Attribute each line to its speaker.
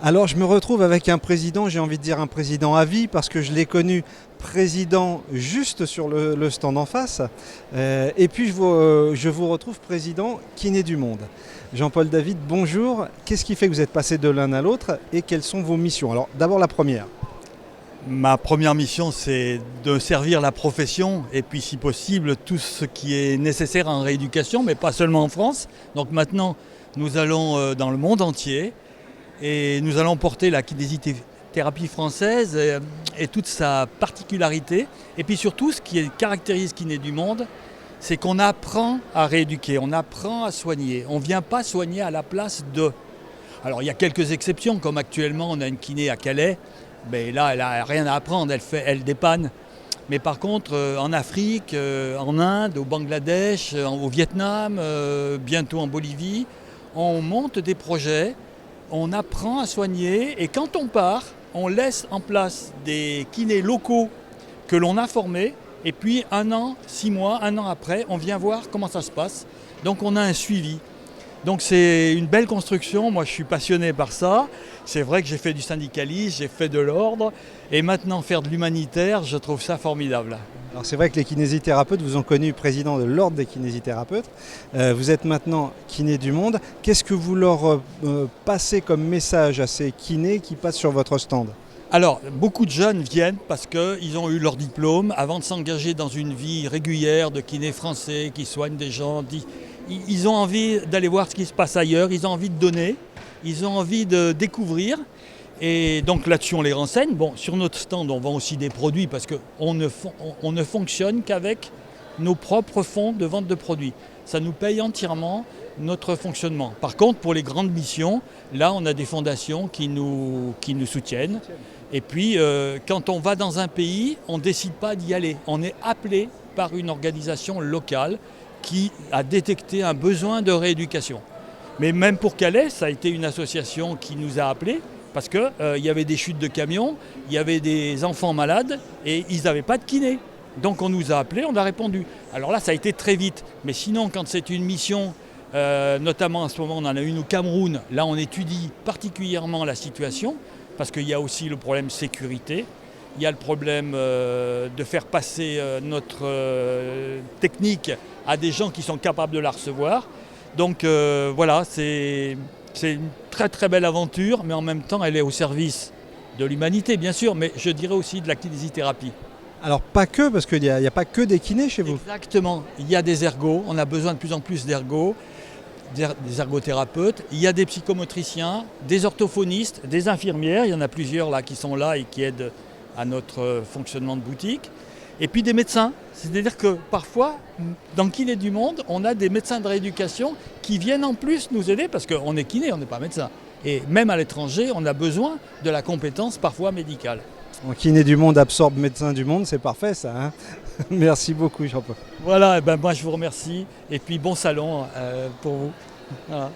Speaker 1: Alors je me retrouve avec un président, j'ai envie de dire un président à vie, parce que je l'ai connu président juste sur le stand en face. Et puis je vous retrouve président Kiné du Monde. Jean-Paul David, bonjour. Qu'est-ce qui fait que vous êtes passé de l'un à l'autre et quelles sont vos missions? Alors d'abord la première.
Speaker 2: Ma première mission, c'est de servir la profession et puis, si possible, tout ce qui est nécessaire en rééducation, mais pas seulement en France. Donc maintenant, nous allons dans le monde entier et nous allons porter la kinésithérapie française et toute sa particularité. Et puis surtout, ce qui caractérise Kiné du Monde, c'est qu'on apprend à rééduquer, on apprend à soigner. On ne vient pas soigner à la place de. Alors il y a quelques exceptions, comme actuellement on a une kiné à Calais. Mais là, elle n'a rien à apprendre, elle dépanne. Mais par contre, en Afrique, en Inde, au Bangladesh, au Vietnam, bientôt en Bolivie, on monte des projets, on apprend à soigner et quand on part, on laisse en place des kinés locaux que l'on a formés et puis 1 an, 6 mois, 1 an après, on vient voir comment ça se passe. Donc on a un suivi. Donc c'est une belle construction, moi je suis passionné par ça. C'est vrai que j'ai fait du syndicalisme, j'ai fait de l'ordre et maintenant faire de l'humanitaire, je trouve ça formidable.
Speaker 1: Alors c'est vrai que les kinésithérapeutes vous ont connu président de l'ordre des kinésithérapeutes. Vous êtes maintenant kiné du monde. Qu'est-ce que vous leur passez comme message à ces kinés qui passent sur votre stand?
Speaker 2: Alors, beaucoup de jeunes viennent parce qu'ils ont eu leur diplôme avant de s'engager dans une vie régulière de kiné français qui soignent des gens. Ils ont envie d'aller voir ce qui se passe ailleurs, ils ont envie de donner, ils ont envie de découvrir. Et donc là-dessus, on les renseigne. Bon, sur notre stand, on vend aussi des produits parce qu'on ne fonctionne qu'avec nos propres fonds de vente de produits. Ça nous paye entièrement notre fonctionnement. Par contre, pour les grandes missions, là, on a des fondations qui nous soutiennent. Et puis, quand on va dans un pays, on ne décide pas d'y aller. On est appelé par une organisation locale qui a détecté un besoin de rééducation. Mais même pour Calais, ça a été une association qui nous a appelés parce qu'il y avait des chutes de camions, il y avait des enfants malades et ils n'avaient pas de kiné. Donc on nous a appelés, on a répondu. Alors là, ça a été très vite. Mais sinon, quand c'est une mission, notamment en ce moment, on en a une au Cameroun, là on étudie particulièrement la situation parce qu'il y a aussi le problème sécurité. Il y a le problème de faire passer notre technique à des gens qui sont capables de la recevoir. Donc voilà, c'est une très très belle aventure, mais en même temps elle est au service de l'humanité bien sûr, mais je dirais aussi de la kinésithérapie.
Speaker 1: Alors pas que, parce qu'il n'y a pas que des kinés chez vous.
Speaker 2: Exactement, il y a des ergots, on a besoin de plus en plus d'ergots, des ergothérapeutes, il y a des psychomotriciens, des orthophonistes, des infirmières, il y en a plusieurs là qui sont là et qui aident à notre fonctionnement de boutique. Et puis des médecins, c'est-à-dire que parfois, dans Kiné du Monde, on a des médecins de rééducation qui viennent en plus nous aider parce qu'on est kiné, on n'est pas médecin. Et même à l'étranger, on a besoin de la compétence parfois médicale.
Speaker 1: En kiné du monde absorbe médecin du monde, c'est parfait ça, hein. Merci beaucoup Jean-Paul.
Speaker 2: Voilà, moi je vous remercie et puis bon salon pour vous. Voilà.